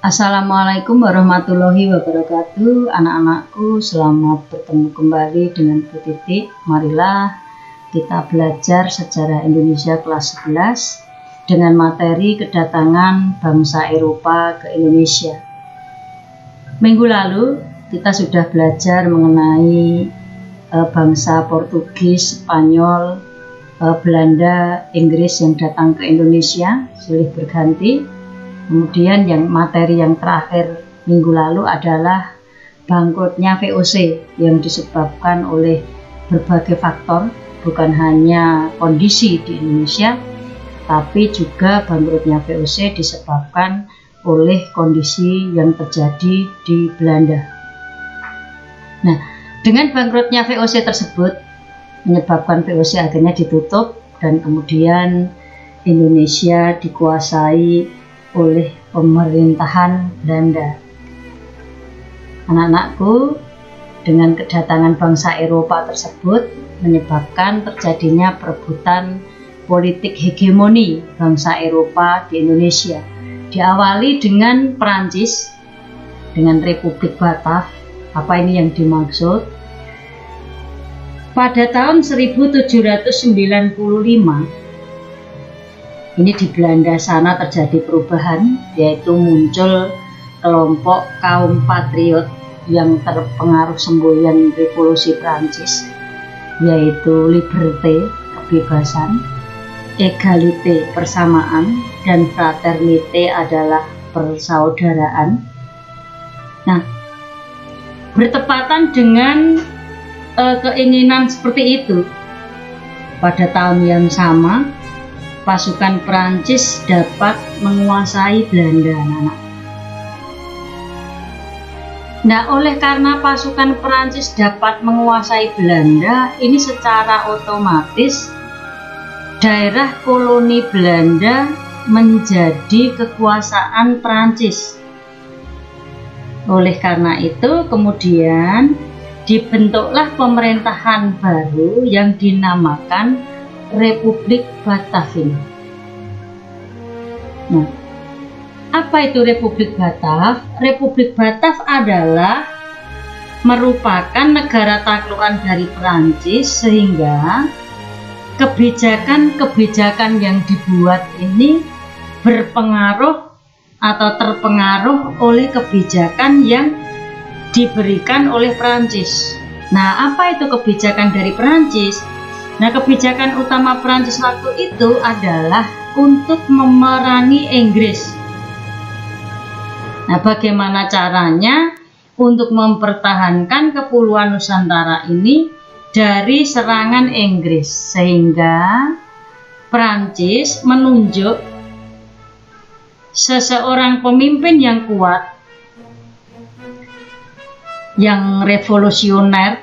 Assalamualaikum warahmatullahi wabarakatuh. Anak-anakku, selamat bertemu kembali dengan Bu Titik. Marilah kita belajar sejarah Indonesia kelas 11 dengan materi kedatangan bangsa Eropa ke Indonesia. Minggu lalu kita sudah belajar mengenai bangsa Portugis, Spanyol, Belanda, Inggris yang datang ke Indonesia silih berganti. Kemudian materi yang terakhir minggu lalu adalah bangkrutnya VOC yang disebabkan oleh berbagai faktor, bukan hanya kondisi di Indonesia, tapi juga bangkrutnya VOC disebabkan oleh kondisi yang terjadi di Belanda. Nah, dengan bangkrutnya VOC tersebut menyebabkan VOC akhirnya ditutup dan kemudian Indonesia dikuasai oleh pemerintahan Belanda. Anak-anakku, dengan kedatangan bangsa Eropa tersebut menyebabkan terjadinya perebutan politik hegemoni bangsa Eropa di Indonesia. Diawali dengan Perancis, dengan Republik Batav. Apa ini yang dimaksud? Pada tahun 1795, ini di Belanda sana terjadi perubahan, yaitu muncul kelompok kaum patriot yang terpengaruh semboyan revolusi Prancis, yaitu liberté, kebebasan, égalité, persamaan, dan fraternité adalah persaudaraan. Nah, bertepatan dengan keinginan seperti itu, pada tahun yang sama pasukan Perancis dapat menguasai Belanda, anak-anak. Nah, oleh karena pasukan Perancis dapat menguasai Belanda, ini secara otomatis daerah koloni Belanda menjadi kekuasaan Perancis. Oleh karena itu, kemudian dibentuklah pemerintahan baru yang dinamakan Republik Batav ini. Nah, apa itu Republik Batav? Republik Batav adalah merupakan negara taklukan dari Perancis, sehingga kebijakan-kebijakan yang dibuat ini berpengaruh atau terpengaruh oleh kebijakan yang diberikan oleh Perancis. Nah, apa itu kebijakan dari Perancis? Nah, kebijakan utama Perancis waktu itu adalah untuk memerangi Inggris. Nah, bagaimana caranya untuk mempertahankan kepulauan Nusantara ini dari serangan Inggris, sehingga Perancis menunjuk seseorang pemimpin yang kuat, yang revolusioner,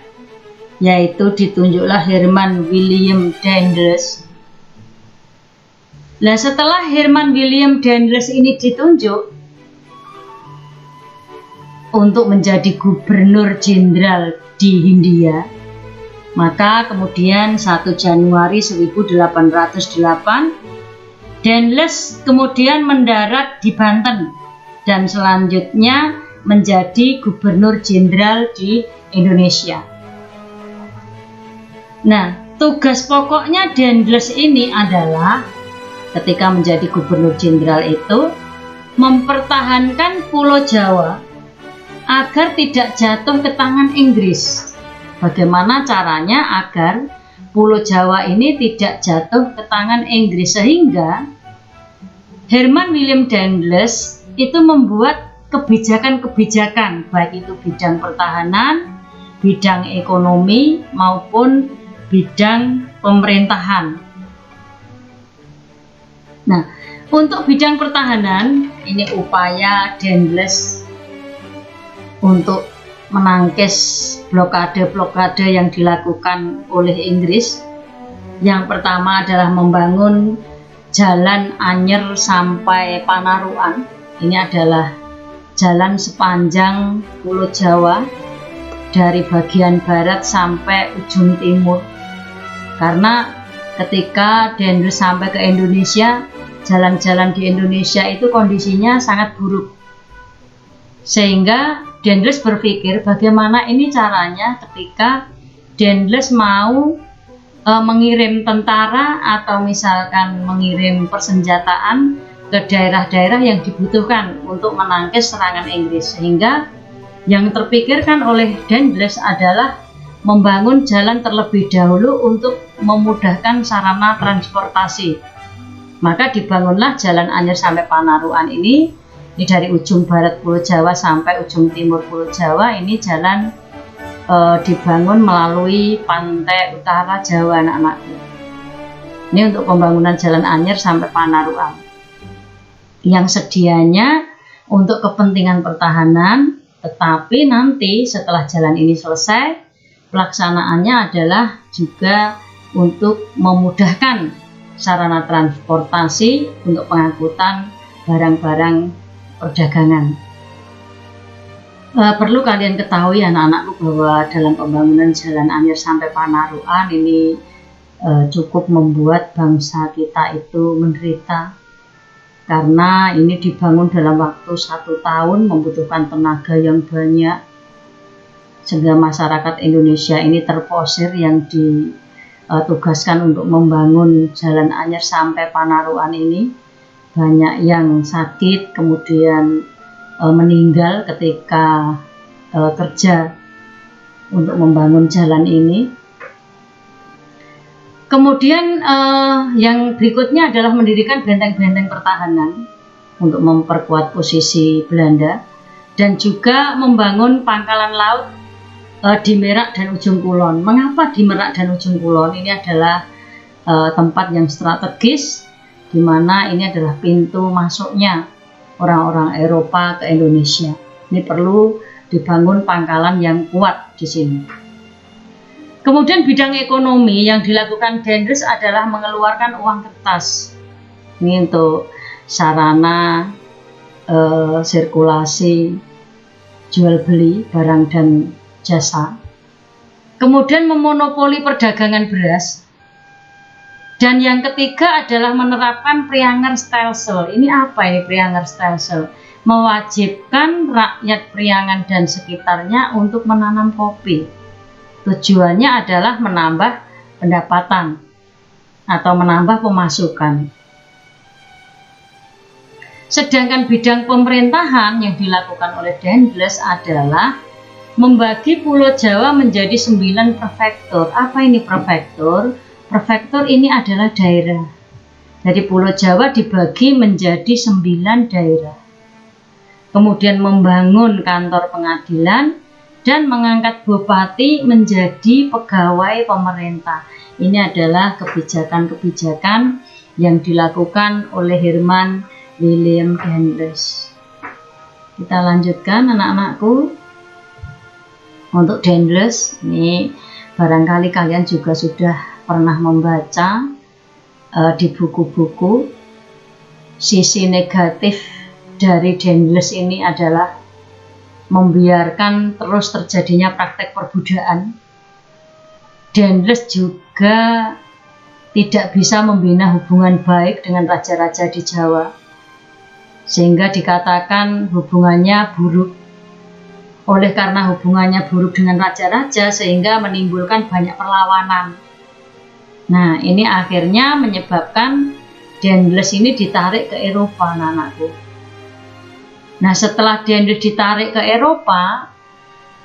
yaitu ditunjuklah Herman Willem Daendels. Nah, setelah Herman Willem Daendels ini ditunjuk untuk menjadi gubernur jenderal di Hindia, maka kemudian 1 Januari 1808 Daendels kemudian mendarat di Banten dan selanjutnya menjadi gubernur jenderal di Indonesia. Nah, tugas pokoknya Daendels ini adalah ketika menjadi gubernur jenderal itu mempertahankan Pulau Jawa agar tidak jatuh ke tangan Inggris. Bagaimana caranya agar Pulau Jawa ini tidak jatuh ke tangan Inggris, sehingga Herman Willem Daendels itu membuat kebijakan-kebijakan, baik itu bidang pertahanan, bidang ekonomi, maupun bidang pemerintahan. Nah, untuk bidang pertahanan, ini upaya Daendels untuk menangkis blokade-blokade yang dilakukan oleh Inggris. Yang pertama adalah membangun jalan Anyer sampai Panarukan. Ini adalah jalan sepanjang Pulau Jawa dari bagian barat sampai ujung timur. Karena ketika Daendels sampai ke Indonesia, jalan-jalan di Indonesia itu kondisinya sangat buruk. Sehingga Daendels berpikir bagaimana ini caranya ketika Daendels mau mengirim tentara atau misalkan mengirim persenjataan ke daerah-daerah yang dibutuhkan untuk menangkis serangan Inggris. Sehingga yang terpikirkan oleh Daendels adalah membangun jalan terlebih dahulu untuk memudahkan sarana transportasi. Maka dibangunlah Jalan Anyer sampai Panarukan ini dari ujung barat Pulau Jawa sampai ujung timur Pulau Jawa. Ini jalan dibangun melalui pantai utara Jawa, anak-anakku. Ini untuk pembangunan Jalan Anyer sampai Panarukan yang sedianya untuk kepentingan pertahanan, tetapi nanti setelah jalan ini selesai, pelaksanaannya adalah juga untuk memudahkan sarana transportasi untuk pengangkutan barang-barang perdagangan. Perlu kalian ketahui anak-anakku bahwa dalam pembangunan Jalan Anyer sampai Panarukan ini cukup membuat bangsa kita itu menderita, karena ini dibangun dalam waktu 1 tahun, membutuhkan tenaga yang banyak, sehingga masyarakat Indonesia ini terposir yang ditugaskan untuk membangun Jalan Anyer sampai Panarukan ini. Banyak yang sakit, kemudian meninggal ketika kerja untuk membangun jalan ini. Kemudian yang berikutnya adalah mendirikan benteng-benteng pertahanan untuk memperkuat posisi Belanda, dan juga membangun pangkalan laut di Merak dan Ujung Kulon. Mengapa di Merak dan Ujung Kulon? Ini adalah tempat yang strategis, di mana ini adalah pintu masuknya orang-orang Eropa ke Indonesia. Ini perlu dibangun pangkalan yang kuat di sini. Kemudian bidang ekonomi yang dilakukan Daendels adalah mengeluarkan uang kertas. Ini untuk sarana sirkulasi jual beli barang dan jasa. Kemudian memonopoli perdagangan beras. Dan yang ketiga adalah menerapkan Prianger Stelsel. Ini apa ini Prianger Stelsel? Mewajibkan rakyat Priangan dan sekitarnya untuk menanam kopi. Tujuannya adalah menambah pendapatan atau menambah pemasukan. Sedangkan bidang pemerintahan yang dilakukan oleh Daendels adalah membagi Pulau Jawa menjadi 9 prefektur. Apa ini prefektur? Prefektur ini adalah daerah. Jadi Pulau Jawa dibagi menjadi 9 daerah. Kemudian membangun kantor pengadilan dan mengangkat bupati menjadi pegawai pemerintah. Ini adalah kebijakan-kebijakan yang dilakukan oleh Herman Willem Daendels. Kita lanjutkan anak-anakku. Untuk Daendels, ini barangkali kalian juga sudah pernah membaca di buku-buku. Sisi negatif dari Daendels ini adalah membiarkan terus terjadinya praktek perbudakan. Daendels juga tidak bisa membina hubungan baik dengan raja-raja di Jawa, sehingga dikatakan hubungannya buruk. Oleh karena hubungannya buruk dengan raja-raja, sehingga menimbulkan banyak perlawanan. Nah, ini akhirnya menyebabkan Daendels ini ditarik ke Eropa, anak-anakku. Nah, setelah Daendels ditarik ke Eropa,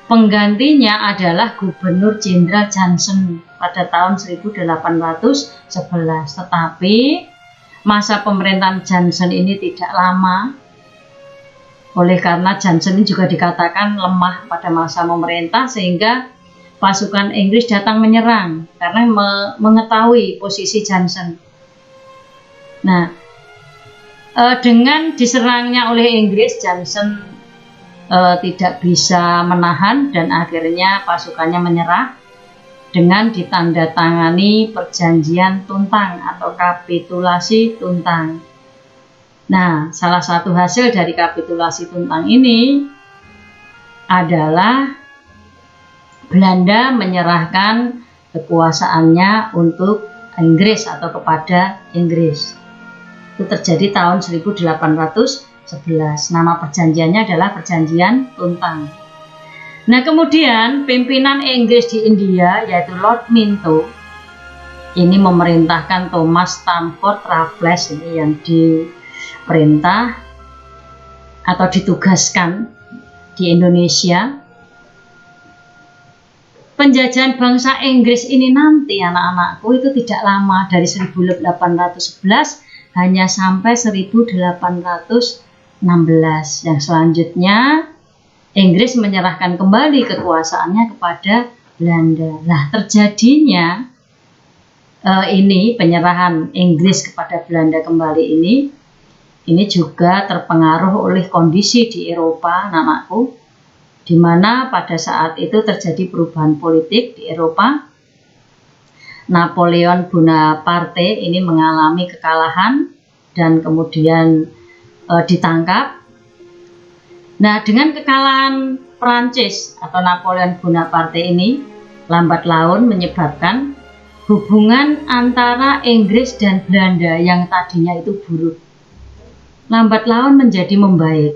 penggantinya adalah Gubernur Jenderal Jansen pada tahun 1811. Tetapi masa pemerintahan Jansen ini tidak lama. Oleh karena Jansen ini juga dikatakan lemah pada masa memerintah, sehingga pasukan Inggris datang menyerang karena mengetahui posisi Jansen. Nah, dengan diserangnya oleh Inggris, Jansen tidak bisa menahan dan akhirnya pasukannya menyerah dengan ditandatangani perjanjian Tuntang atau kapitulasi Tuntang. Nah, salah satu hasil dari kapitulasi Tuntang ini adalah Belanda menyerahkan kekuasaannya untuk Inggris atau kepada Inggris. Itu terjadi tahun 1811. Nama perjanjiannya adalah Perjanjian Tuntang. Nah, kemudian pimpinan Inggris di India yaitu Lord Minto ini memerintahkan Thomas Stamford Raffles ini yang diperintah atau ditugaskan di Indonesia. Penjajahan bangsa Inggris ini nanti anak-anakku itu tidak lama, dari 1811 hanya sampai 1816. Yang selanjutnya Inggris menyerahkan kembali kekuasaannya kepada Belanda. Nah, terjadinya ini penyerahan Inggris kepada Belanda kembali ini juga terpengaruh oleh kondisi di Eropa, anak-anakku, di mana pada saat itu terjadi perubahan politik di Eropa. Napoleon Bonaparte ini mengalami kekalahan dan kemudian ditangkap. Nah, dengan kekalahan Prancis atau Napoleon Bonaparte ini lambat laun menyebabkan hubungan antara Inggris dan Belanda yang tadinya itu buruk lambat laun menjadi membaik.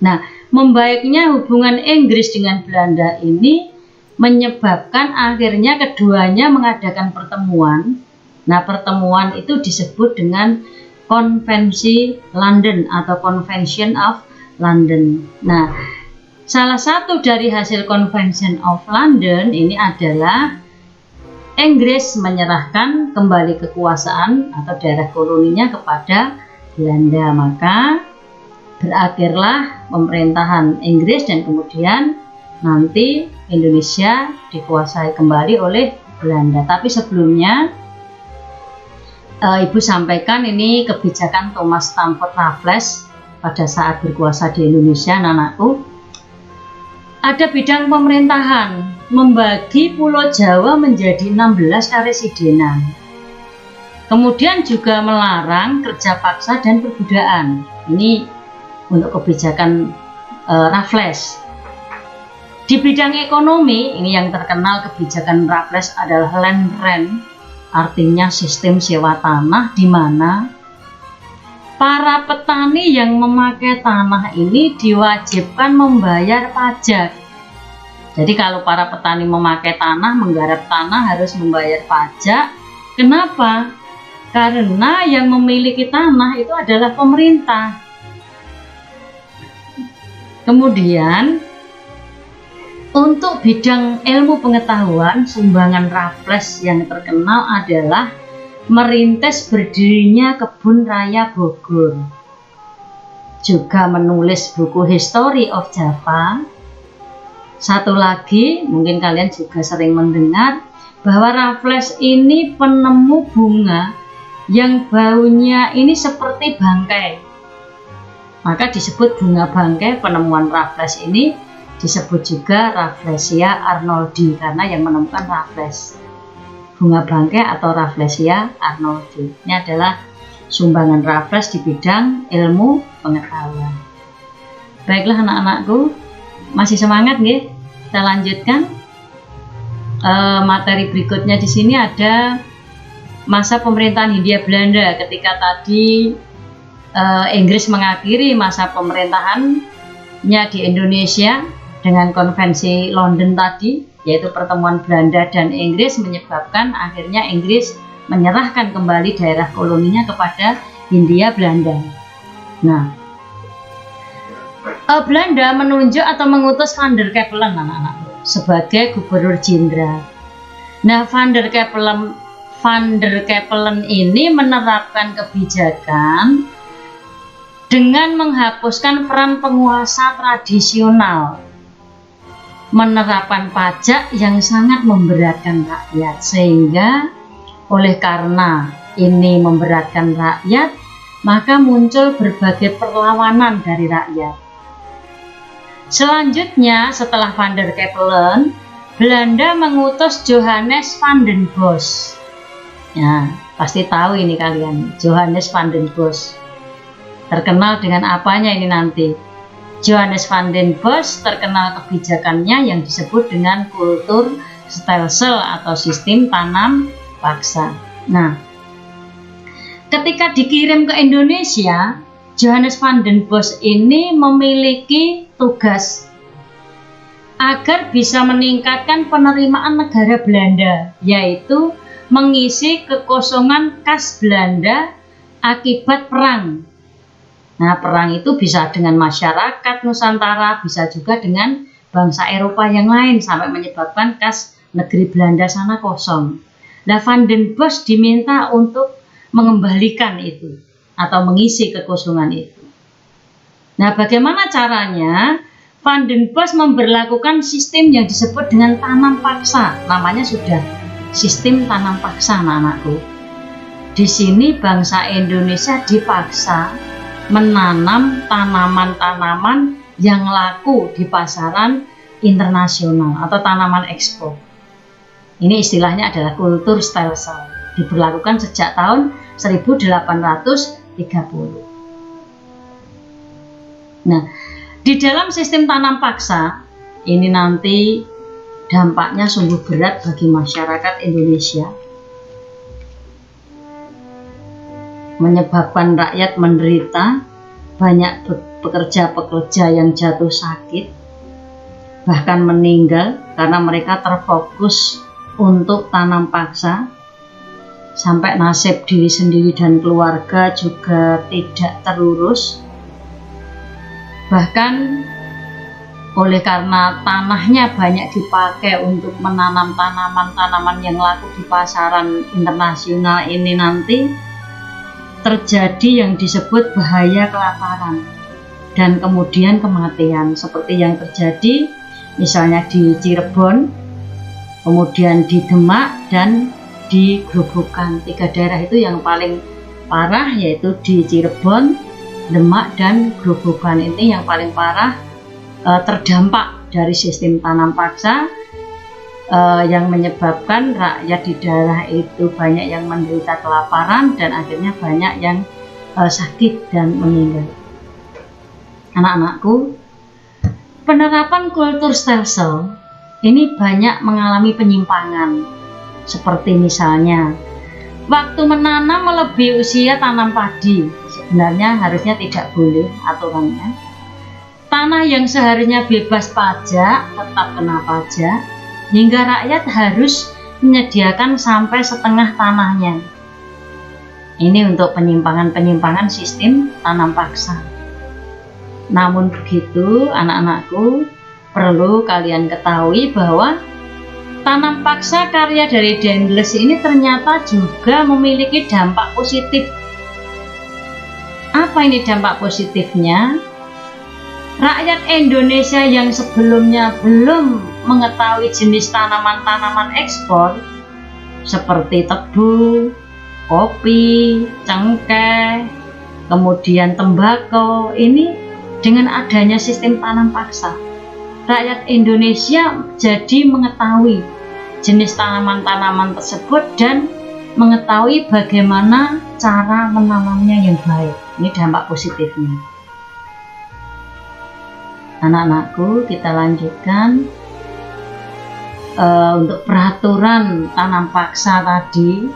Nah, membaiknya hubungan Inggris dengan Belanda ini menyebabkan akhirnya keduanya mengadakan pertemuan. Nah, pertemuan itu disebut dengan Konvensi London atau Convention of London. Nah, salah satu dari hasil Convention of London ini adalah Inggris menyerahkan kembali kekuasaan atau daerah koloninya kepada Belanda. Maka berakhirlah pemerintahan Inggris dan kemudian nanti Indonesia dikuasai kembali oleh Belanda. Tapi sebelumnya Ibu sampaikan ini kebijakan Thomas Stamford Raffles pada saat berkuasa di Indonesia, anak-anakku. Ada bidang pemerintahan membagi Pulau Jawa menjadi 16 karesidenan. Kemudian juga melarang kerja paksa dan perbudakan. Ini untuk kebijakan Raffles. Di bidang ekonomi, ini yang terkenal kebijakan Raffles adalah land rent, artinya sistem sewa tanah, di mana para petani yang memakai tanah ini diwajibkan membayar pajak. Jadi kalau para petani memakai tanah, menggarap tanah harus membayar pajak. Kenapa? Karena yang memiliki tanah itu adalah pemerintah. Kemudian untuk bidang ilmu pengetahuan, sumbangan Raffles yang terkenal adalah merintis berdirinya Kebun Raya Bogor. Juga menulis buku History of Java. Satu lagi, mungkin kalian juga sering mendengar bahwa Raffles ini penemu bunga yang baunya ini seperti bangkai. Maka disebut bunga bangkai. Penemuan Raffles ini disebut juga Rafflesia arnoldi karena yang menemukan Raffles. Bunga bangkai atau Rafflesia arnoldi. Ini adalah sumbangan Raffles di bidang ilmu pengetahuan. Baiklah anak-anakku, masih semangat nggih? Kita lanjutkan. Materi berikutnya di sini ada masa pemerintahan Hindia Belanda. Ketika tadi Inggris mengakhiri masa pemerintahannya di Indonesia dengan konvensi London tadi, yaitu pertemuan Belanda dan Inggris, menyebabkan akhirnya Inggris menyerahkan kembali daerah koloninya kepada Hindia Belanda. Nah, Belanda menunjuk atau mengutus Van der Capellen anak-anak sebagai gubernur jenderal. Nah, Van der Capellen ini menerapkan kebijakan dengan menghapuskan peran penguasa tradisional, menerapkan pajak yang sangat memberatkan rakyat, sehingga oleh karena ini memberatkan rakyat, maka muncul berbagai perlawanan dari rakyat. Selanjutnya, setelah Van der Capellen, Belanda mengutus Johannes van den Bosch. Ya, pasti tahu ini kalian, Johannes van den Bosch. Terkenal dengan apanya ini nanti? Johannes van den Bosch terkenal kebijakannya yang disebut dengan kultur stelsel atau sistem tanam paksa. Nah, ketika dikirim ke Indonesia, Johannes van den Bosch ini memiliki tugas agar bisa meningkatkan penerimaan negara Belanda, yaitu mengisi kekosongan kas Belanda akibat perang. Nah, perang itu bisa dengan masyarakat Nusantara, bisa juga dengan bangsa Eropa yang lain sampai menyebabkan kas negeri Belanda sana kosong. Nah, Van den Bosch diminta untuk mengembalikan itu atau mengisi kekosongan itu. Nah, bagaimana caranya? Van den Bosch memberlakukan sistem yang disebut dengan tanam paksa. Namanya sudah sistem tanam paksa, anak-anakku. Di sini bangsa Indonesia dipaksa menanam tanaman-tanaman yang laku di pasaran internasional atau tanaman ekspor. Ini istilahnya adalah kultur stelsel. Diberlakukan sejak tahun 1830. Nah, di dalam sistem tanam paksa ini nanti dampaknya sungguh berat bagi masyarakat Indonesia, menyebabkan rakyat menderita, banyak pekerja-pekerja yang jatuh sakit, bahkan meninggal karena mereka terfokus untuk tanam paksa, sampai nasib diri sendiri dan keluarga juga tidak terurus. Bahkan oleh karena tanahnya banyak dipakai untuk menanam tanaman-tanaman yang laku di pasaran internasional ini, nanti terjadi yang disebut bahaya kelaparan dan kemudian kematian, seperti yang terjadi misalnya di Cirebon, kemudian di Demak dan di Grobogan. 3 daerah itu yang paling parah, yaitu di Cirebon, Demak dan Grobogan. Ini yang paling parah terdampak dari sistem tanam paksa, yang menyebabkan rakyat di daerah itu banyak yang menderita kelaparan dan akhirnya banyak yang sakit dan meninggal. Anak-anakku, penerapan kultur stelsel ini banyak mengalami penyimpangan, seperti misalnya waktu menanam melebihi usia tanam padi. Sebenarnya harusnya tidak boleh aturannya. Tanah yang seharusnya bebas pajak tetap kena pajak, hingga rakyat harus menyediakan sampai setengah tanahnya. Ini untuk penyimpangan-penyimpangan sistem tanam paksa. Namun begitu, anak-anakku, perlu kalian ketahui bahwa tanam paksa karya dari Dendles ini ternyata juga memiliki dampak positif. Apa ini dampak positifnya? Rakyat Indonesia yang sebelumnya belum mengetahui jenis tanaman-tanaman ekspor seperti tebu, kopi, cengkeh, kemudian tembakau, ini dengan adanya sistem tanam paksa, rakyat Indonesia jadi mengetahui jenis tanaman-tanaman tersebut dan mengetahui bagaimana cara menanamnya yang baik. Ini dampak positifnya. Anak-anakku, kita lanjutkan. Untuk peraturan tanam paksa tadi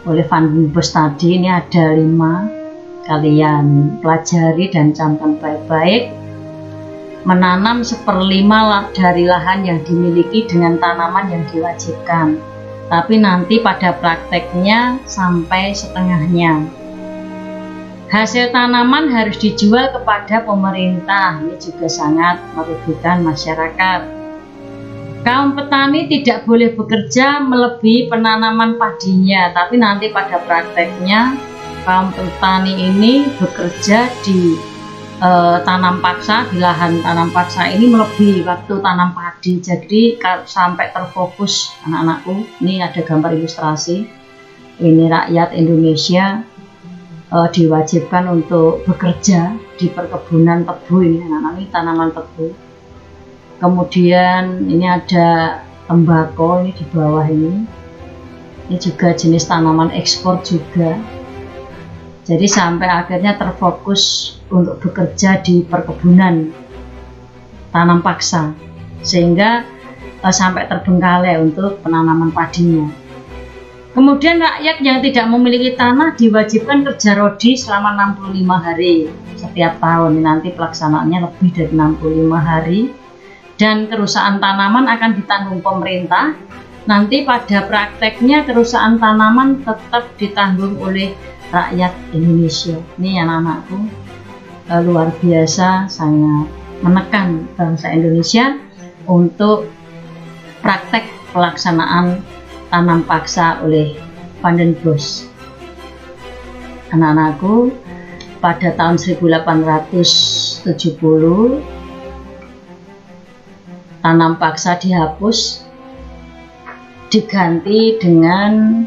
oleh Van den Bosch tadi, ini ada 5. Kalian pelajari dan camkan baik-baik. Menanam 1/5 dari lahan yang dimiliki dengan tanaman yang diwajibkan, tapi nanti pada prakteknya sampai setengahnya. Hasil tanaman harus dijual kepada pemerintah. Ini juga sangat merugikan masyarakat. Kaum petani tidak boleh bekerja melebihi penanaman padinya, tapi nanti pada prakteknya kaum petani ini bekerja di tanam paksa, di lahan tanam paksa ini melebihi waktu tanam padi. Jadi sampai terfokus, anak-anakku. Ini ada gambar ilustrasi. Ini rakyat Indonesia diwajibkan untuk bekerja di perkebunan tebu. Ini anak-anak, ini tanaman tebu. Kemudian ini ada tembakau, ini di bawah ini. Ini juga jenis tanaman ekspor juga. Jadi sampai akhirnya terfokus untuk bekerja di perkebunan tanam paksa, sehingga sampai terbengkalai untuk penanaman padinya. Kemudian rakyat yang tidak memiliki tanah diwajibkan kerja rodi selama 65 hari setiap tahun. Nanti pelaksanaannya lebih dari 65 hari. Dan kerusakan tanaman akan ditanggung pemerintah. Nanti pada prakteknya kerusakan tanaman tetap ditanggung oleh rakyat Indonesia. Ini anak-anakku, luar biasa, sangat menekan bangsa Indonesia untuk praktek pelaksanaan tanam paksa oleh Van den Bosch. Anak-anakku, pada tahun 1870 tanam paksa dihapus, diganti dengan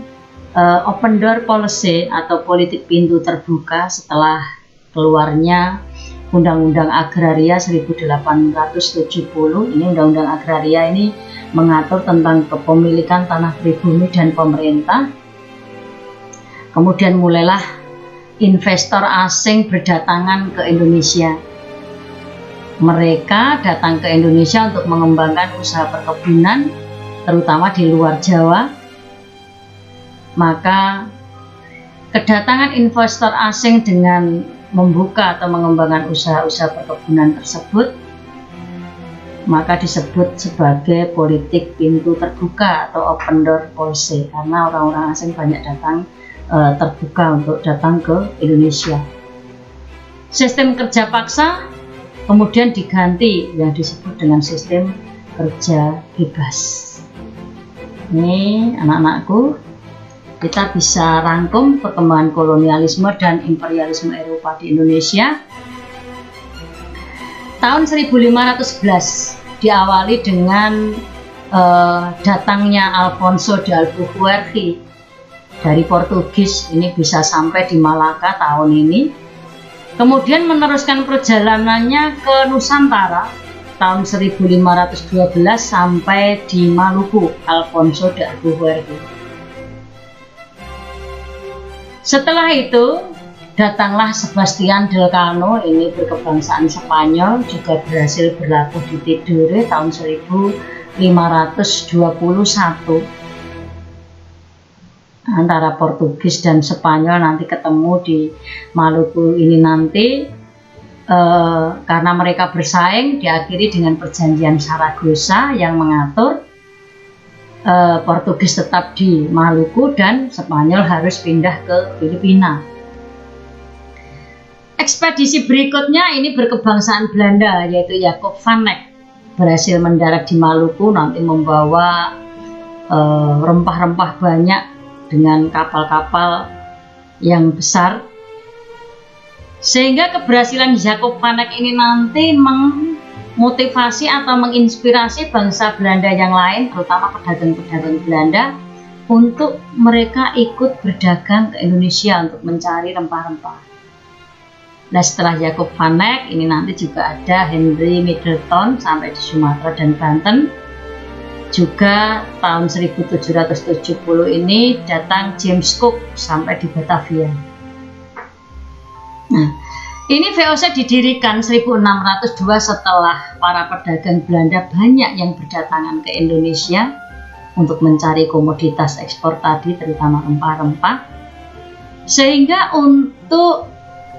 open door policy atau politik pintu terbuka setelah keluarnya Undang-Undang Agraria 1870. Ini Undang-Undang Agraria ini mengatur tentang kepemilikan tanah pribumi dan pemerintah. Kemudian mulailah investor asing berdatangan ke Indonesia. Mereka datang ke Indonesia untuk mengembangkan usaha perkebunan, terutama di luar Jawa. Maka kedatangan investor asing dengan membuka atau mengembangkan usaha-usaha perkebunan tersebut, maka disebut sebagai politik pintu terbuka atau open door policy, karena orang-orang asing banyak datang terbuka untuk datang ke Indonesia. Sistem kerja paksa kemudian diganti yang disebut dengan sistem kerja bebas. Ini anak-anakku, kita bisa rangkum perkembangan kolonialisme dan imperialisme Eropa di Indonesia. Tahun 1511 diawali dengan datangnya Alfonso de Albuquerque dari Portugis. Ini bisa sampai di Malaka tahun ini. Kemudian meneruskan perjalanannya ke Nusantara tahun 1512 sampai di Maluku, Alfonso de Albuquerque. Setelah itu datanglah Sebastian Elcano, ini berkebangsaan Spanyol, juga berhasil berlabuh di Tidore tahun 1521. Antara Portugis dan Spanyol nanti ketemu di Maluku ini nanti, karena mereka bersaing, diakhiri dengan perjanjian Saragossa yang mengatur Portugis tetap di Maluku dan Spanyol harus pindah ke Filipina. Ekspedisi berikutnya ini berkebangsaan Belanda, yaitu Jacob van Eyck, berhasil mendarat di Maluku, nanti membawa rempah-rempah banyak dengan kapal-kapal yang besar, sehingga keberhasilan Jacob van Eyck ini nanti memotivasi atau menginspirasi bangsa Belanda yang lain, terutama pedagang-pedagang Belanda, untuk mereka ikut berdagang ke Indonesia untuk mencari rempah-rempah. Nah, setelah Jacob van Eyck ini nanti juga ada Henry Middleton sampai di Sumatera dan Banten. Juga tahun 1770 ini datang James Cook sampai di Batavia. Nah, ini VOC didirikan 1602 setelah para pedagang Belanda banyak yang berdatangan ke Indonesia untuk mencari komoditas ekspor tadi, terutama rempah-rempah. Sehingga untuk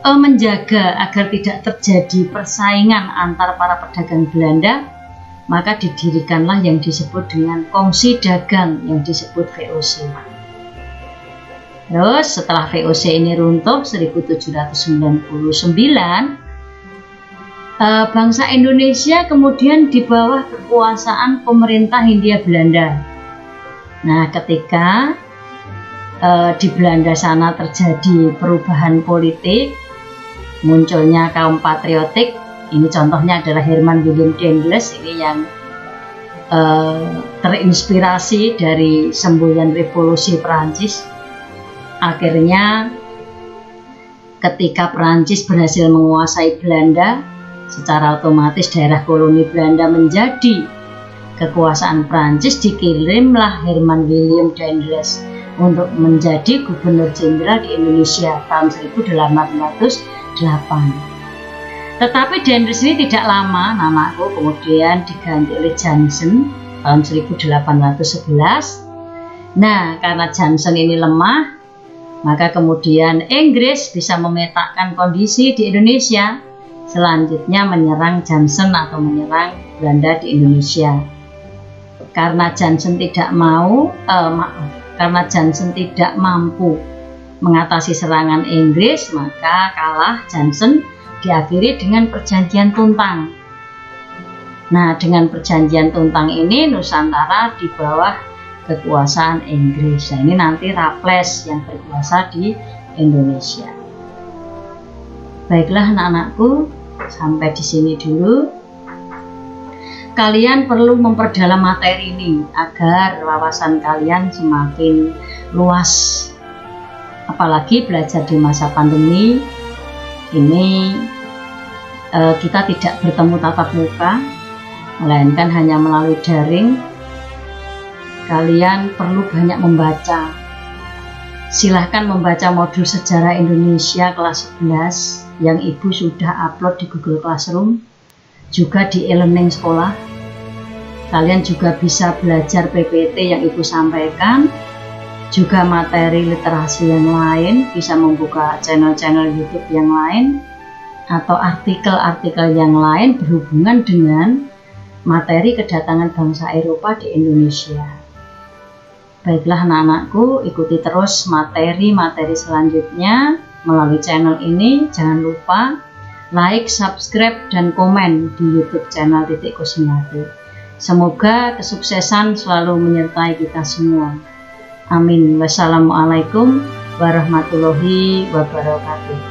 menjaga agar tidak terjadi persaingan antar para pedagang Belanda, maka didirikanlah yang disebut dengan kongsi dagang yang disebut VOC. Terus setelah VOC ini runtuh 1799, bangsa Indonesia kemudian di bawah kekuasaan pemerintah Hindia Belanda. Nah, ketika di Belanda sana terjadi perubahan politik, munculnya kaum patriotik. Ini contohnya adalah Herman Willem Daendels, ini yang terinspirasi dari semboyan revolusi Perancis. Akhirnya ketika Perancis berhasil menguasai Belanda, secara otomatis daerah koloni Belanda menjadi kekuasaan Perancis. Dikirimlah Herman Willem Daendels untuk menjadi gubernur jenderal di Indonesia tahun 1808. Tetapi Daendels ini tidak lama, kemudian diganti oleh Johnson tahun 1811 Nah, karena Johnson ini lemah, maka kemudian Inggris bisa memetakan kondisi di Indonesia, selanjutnya menyerang Johnson atau menyerang Belanda di Indonesia. Karena Johnson tidak mampu mengatasi serangan Inggris, maka kalah Johnson diakhiri dengan perjanjian Tuntang. Nah, dengan perjanjian Tuntang ini Nusantara di bawah kekuasaan Inggris. Nah, ini nanti Raffles yang berkuasa di Indonesia. Baiklah anak-anakku, sampai di sini dulu. Kalian perlu memperdalam materi ini agar wawasan kalian semakin luas. Apalagi belajar di masa pandemi ini, kita tidak bertemu tatap muka, melainkan hanya melalui daring. Kalian perlu banyak membaca. Silahkan membaca modul Sejarah Indonesia kelas 11 yang Ibu sudah upload di Google Classroom, juga di e-learning sekolah. Kalian juga bisa belajar PPT yang Ibu sampaikan, juga materi literasi yang lain, bisa membuka channel-channel YouTube yang lain, atau artikel-artikel yang lain berhubungan dengan materi kedatangan bangsa Eropa di Indonesia. Baiklah anak-anakku, ikuti terus materi-materi selanjutnya melalui channel ini. Jangan lupa like, subscribe, dan komen di YouTube channel Titik Kusmiati. Semoga kesuksesan selalu menyertai kita semua. Amin. Wassalamualaikum warahmatullahi wabarakatuh.